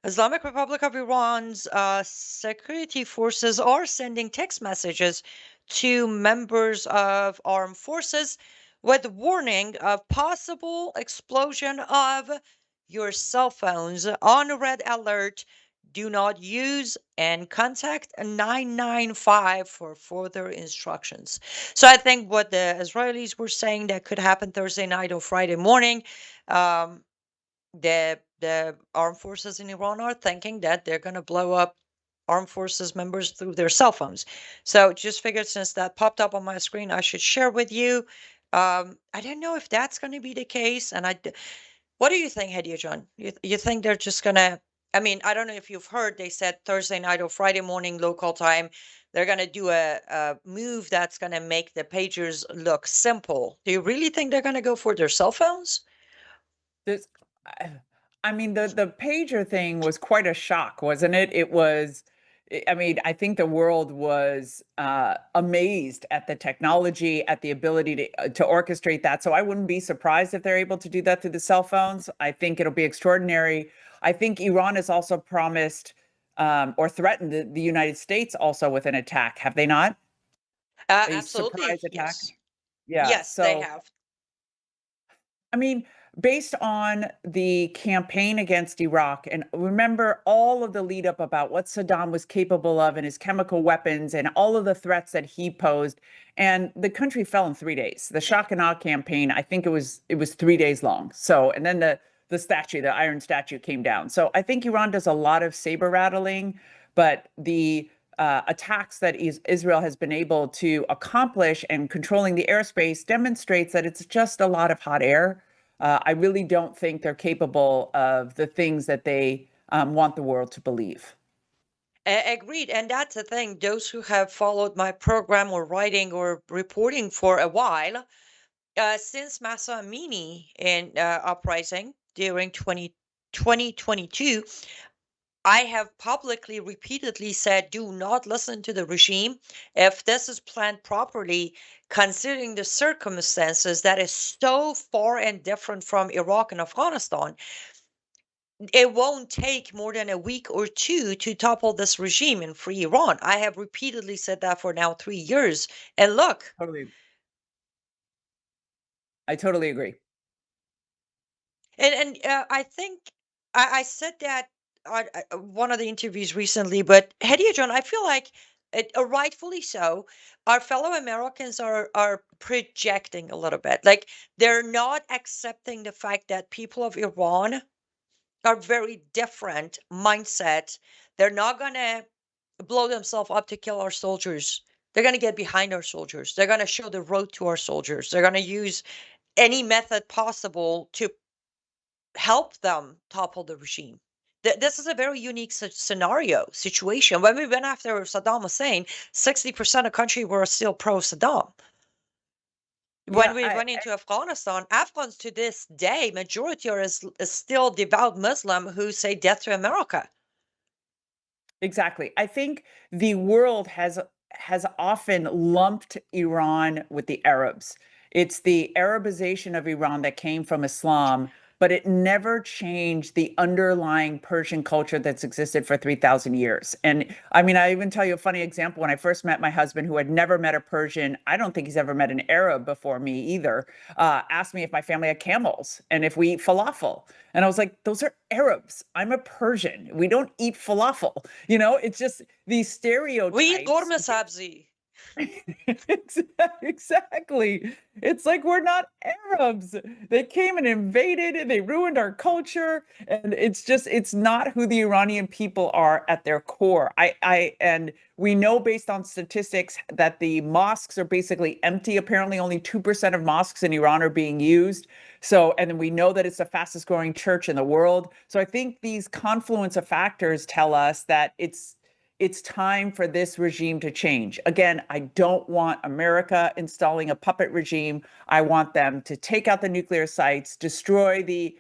Islamic Republic of Iran's security forces are sending text messages to members of armed forces with warning of possible explosion of your cell phones on red alert. Do not use and contact 995 for further instructions. So I think what the Israelis were saying that could happen Thursday night or Friday morning, the armed forces in Iran are thinking that they're going to blow up armed forces members through their cell phones. So just figured since that popped up on my screen, I should share with you. I don't know if that's going to be the case. And what do you think, Hedieh John? You think they're just going to, I mean, I don't know if you've heard, they said Thursday night or Friday morning local time, they're going to do a move that's going to make the pagers look simple. Do you really think they're going to go for their cell phones? I mean, the pager thing was quite a shock, wasn't it? It was, I mean, I think the world was amazed at the technology, at the ability to orchestrate that. So I wouldn't be surprised if they're able to do that through the cell phones. I think it'll be extraordinary. I think Iran has also promised or threatened the United States also with an attack. Have they not? A Absolutely. surprise attack? Yes. Yeah. Yes, they So, have. I mean, based on the campaign against Iraq, and remember all of the lead up about what Saddam was capable of and his chemical weapons and all of the threats that he posed, and the country fell in 3 days. The shock and awe campaign, I think it was 3 days long. So, and then the statue, the iron statue came down. So I think Iran does a lot of saber rattling, but the attacks that Israel has been able to accomplish and controlling the airspace demonstrates that it's just a lot of hot air. I really don't think they're capable of the things that they want the world to believe. Agreed. And that's the thing. Those who have followed my program or writing or reporting for a while, since Masa Amini in uprising during 2022, I have publicly, repeatedly said, do not listen to the regime. If this is planned properly, considering the circumstances that is so far and different from Iraq and Afghanistan, it won't take more than a week or two to topple this regime and free Iran. I have repeatedly said that for now 3 years. And look. I totally agree. And I think I said that on one of the interviews recently, but Hedieh John, I feel like rightfully so, our fellow Americans are projecting a little bit. Like they're not accepting the fact that people of Iran are very different mindset. They're not gonna blow themselves up to kill our soldiers. They're gonna get behind our soldiers. They're gonna show the road to our soldiers. They're gonna use any method possible to help them topple the regime. This is a very unique situation. When we went after Saddam Hussein, 60% of country were still pro-Saddam. When we went into Afghanistan, Afghans to this day, majority is still devout Muslim who say death to America. Exactly. I think the world has often lumped Iran with the Arabs. It's the Arabization of Iran that came from Islam, but it never changed the underlying Persian culture that's existed for 3,000 years. And I mean, I even tell you a funny example. When I first met my husband, who had never met a Persian, I don't think he's ever met an Arab before me either, asked me if my family had camels and if we eat falafel. And I was like, those are Arabs. I'm a Persian. We don't eat falafel. You know, it's just these stereotypes. We eat ghormeh sabzi. Exactly. It's like we're not Arabs. They came and invaded and they ruined our culture. And it's not who the Iranian people are at their core. And we know based on statistics that the mosques are basically empty. Apparently, only 2% of mosques in Iran are being used. So, and then we know that it's the fastest growing church in the world. So I think these confluence of factors tell us that it's time for this regime to change. Again, I don't want America installing a puppet regime. I want them to take out the nuclear sites, destroy the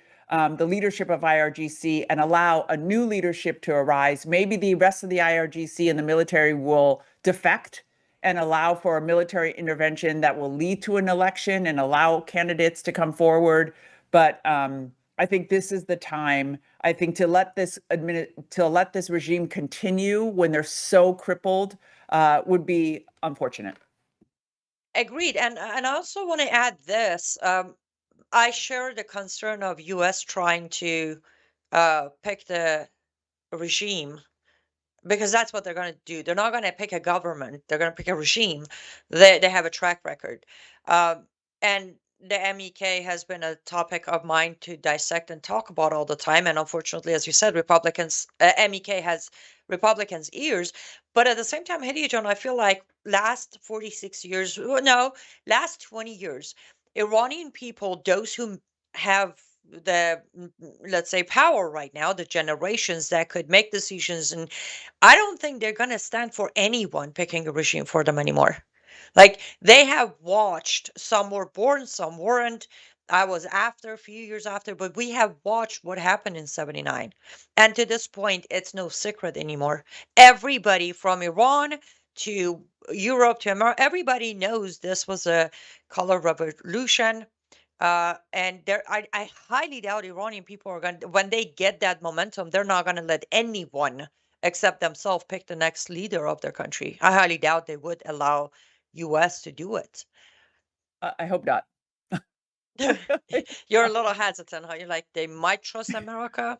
leadership of IRGC, and allow a new leadership to arise. Maybe the rest of the IRGC and the military will defect and allow for a military intervention that will lead to an election and allow candidates to come forward. But I think this is the time. I think to let this regime continue when they're so crippled would be unfortunate. Agreed. And I also want to add this. I share the concern of U.S. trying to pick the regime, because that's what they're going to do. They're not going to pick a government. They're going to pick a regime. They have a track record. And the MEK has been a topic of mine to dissect and talk about all the time. And unfortunately, as you said, MEK has Republicans' ears. But at the same time, Hedieh John, I feel like last 46 years, no, last 20 years, Iranian people, those who have the, let's say, power right now, the generations that could make decisions, and I don't think they're going to stand for anyone picking a regime for them anymore. Like, they have watched, some were born, some weren't. I was after, a few years after, but we have watched what happened in 79. And to this point, it's no secret anymore. Everybody from Iran to Europe to America, everybody knows this was a color revolution. And I highly doubt Iranian people are going to, when they get that momentum, they're not going to let anyone except themselves pick the next leader of their country. I highly doubt they would allow US to do it. I hope not. You're a little hesitant, huh? You're like, they might trust America.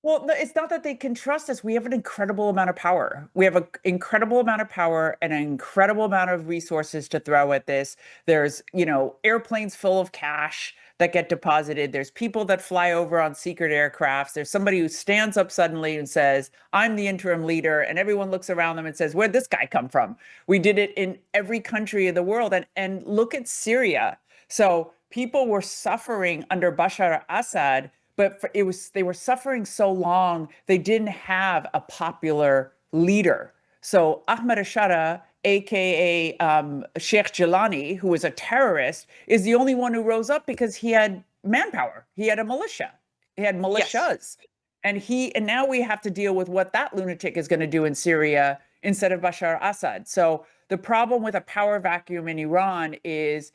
Well, no, it's not that they can trust us. We have an incredible amount of power. We have an incredible amount of power and an incredible amount of resources to throw at this. There's, airplanes full of cash that get deposited. There's people that fly over on secret aircrafts. There's somebody who stands up suddenly and says, I'm the interim leader. And everyone looks around them and says, where'd this guy come from? We did it in every country of the world. And look at Syria. So people were suffering under Bashar al-Assad, but they were suffering so long, they didn't have a popular leader. So Ahmed Ashara, aka Sheikh Jilani, who was a terrorist, is the only one who rose up because he had manpower. He had a militia. He had militias. Yes. And now we have to deal with what that lunatic is going to do in Syria instead of Bashar al-Assad. So the problem with a power vacuum in Iran is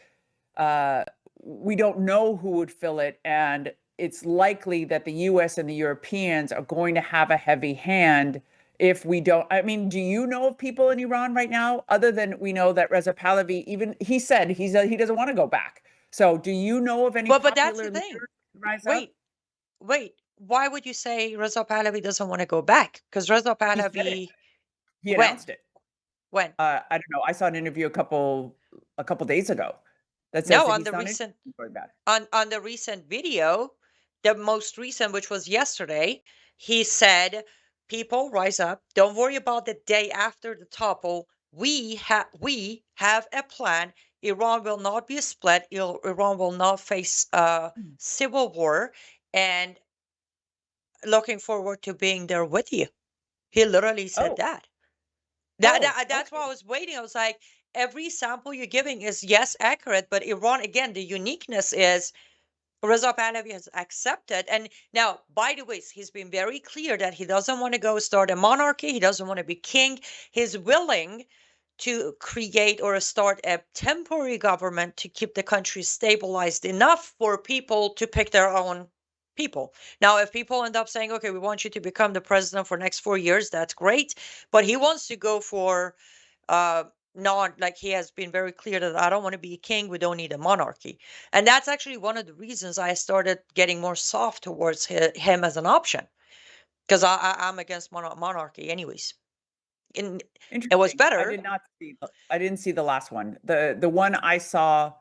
we don't know who would fill it, and it's likely that the US and the Europeans are going to have a heavy hand if we don't. I mean, do you know of people in Iran right now, other than we know that Reza Pahlavi, even he said he doesn't want to go back. So do you know of any but that's the thing. Wait, why would you say Reza Pahlavi doesn't want to go back? Because Reza Pahlavi, he announced it. When? I don't know. I saw an interview a couple days ago that says no, that on the recent on the recent video, the most recent, which was yesterday, he said, people rise up, don't worry about the day after the topple. We have a plan. Iran will not be split. Iran will not face civil war, and looking forward to being there with you. He literally said that. That's why I was waiting. I was like, every sample you're giving is, yes, accurate, but Iran, again, the uniqueness is Reza Pahlavi has accepted. And now, by the way, he's been very clear that he doesn't want to go start a monarchy. He doesn't want to be king. He's willing to create or start a temporary government to keep the country stabilized enough for people to pick their own people. Now, if people end up saying, okay, we want you to become the president for the next 4 years, that's great. But he wants to go for not, like, he has been very clear that I don't want to be a king. We don't need a monarchy. And that's actually one of the reasons I started getting more soft towards him as an option, because I'm against monarchy anyways. it was Interesting. better. I didn't see the last one. The one I saw,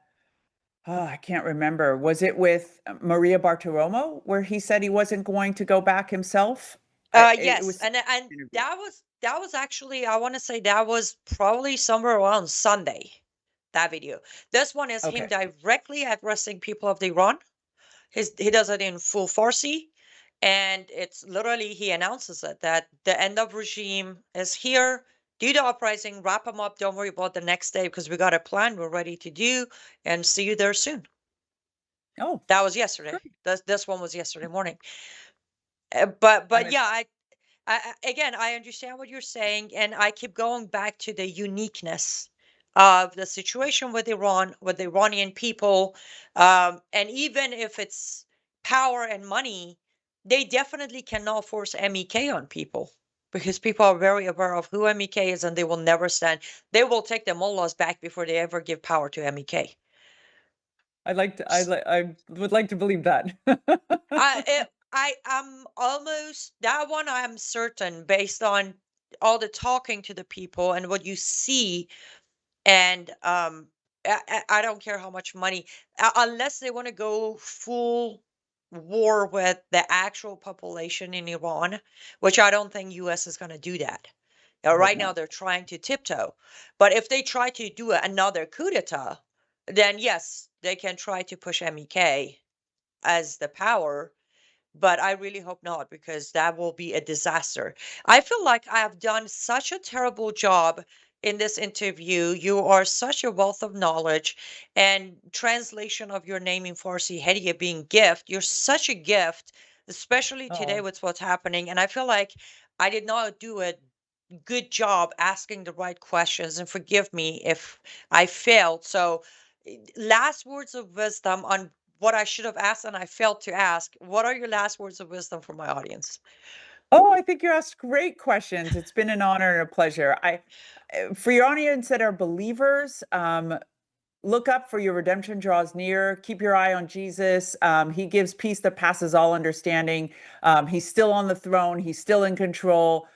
oh, I can't remember. Was it with Maria Bartiromo where he said he wasn't going to go back himself? It Yes, was and interview. that was actually, I want to say that was probably somewhere around Sunday. That video. This one is him Okay. directly addressing people of Iran. He does it in full Farsi, and it's literally he announces it that the end of regime is here. Do the uprising, wrap them up. Don't worry about the next day because we got a plan we're ready to do, and see you there soon. Oh, That was yesterday. great. This one was yesterday morning. I'm But ex- yeah, again, I understand what you're saying, and I keep going back to the uniqueness of the situation with Iran, with the Iranian people, and even if it's power and money, they definitely cannot force MEK on people because people are very aware of who MEK is, and they will never stand. They will take the mullahs back before they ever give power to MEK. I would like to believe that. I'm almost that one. I'm certain based on all the talking to the people and what you see, and I don't care how much money, unless they want to go full war with the actual population in Iran, which I don't think U.S. is going to do that. I hope Right now, not. they're trying to tiptoe, but if they try to do another coup d'état, then yes, they can try to push MEK as the power, but I really hope not because that will be a disaster. I feel like I have done such a terrible job in this interview. You are such a wealth of knowledge, and translation of your name in Farsi, Hedieh being gift. You're such a gift, especially today Oh, with what's happening. And I feel like I did not do a good job asking the right questions, and forgive me if I failed. So, last words of wisdom on what I should have asked and I failed to ask. What are your last words of wisdom for my audience? oh, I think you asked great questions. It's been an honor and a pleasure. For your audience that are believers, look up for your redemption draws near. Keep your eye on Jesus. He gives peace that passes all understanding. He's still on the throne. He's still in control.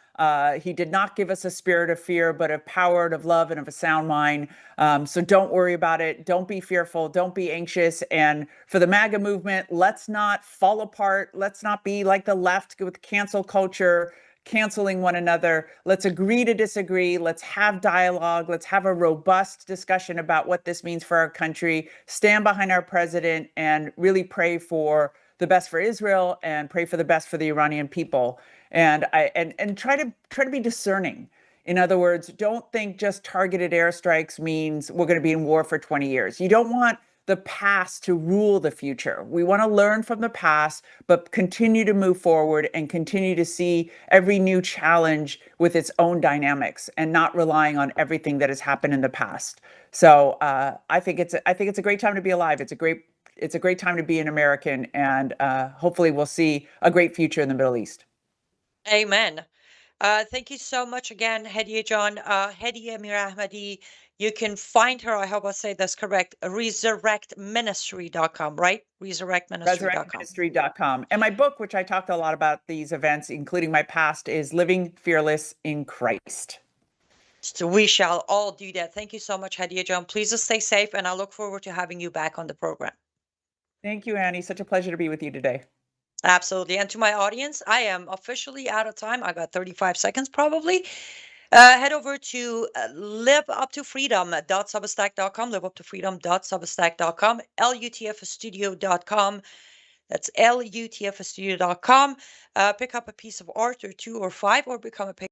He did not give us a spirit of fear, but of power and of love and of a sound mind. So don't worry about it. Don't be fearful. Don't be anxious. And for the MAGA movement, let's not fall apart. Let's not be like the left with cancel culture, canceling one another. Let's agree to disagree. Let's have dialogue. Let's have a robust discussion about what this means for our country. Stand behind our president and really pray for the best for Israel and pray for the best for the Iranian people. And try to be discerning. In other words, don't think just targeted airstrikes means we're going to be in war for 20 years. You don't want the past to rule the future. We want to learn from the past, but continue to move forward and continue to see every new challenge with its own dynamics and not relying on everything that has happened in the past. So I think it's a great time to be alive. It's a great time to be an American, and hopefully we'll see a great future in the Middle East. Amen. Thank you so much again, Hedieh John. Hedieh Mirahmadi. You can find her, I hope I say this correct, resurrectministry.com, right? Resurrectministry.com. resurrectministry.com. And my book, which I talked a lot about these events, including my past, is Living Fearless in Christ. So we shall all do that. Thank you so much, Hedieh John. Please just stay safe, and I look forward to having you back on the program. Thank you, Annie. Such a pleasure to be with you today. Absolutely. And to my audience, I am officially out of time. I got 35 seconds probably. Head over to liveuptofreedom.substack.com, liveuptofreedom.substack.com, lutfstudio.com. That's lutfstudio.com. Pick up a piece of art or two or five, or become a patron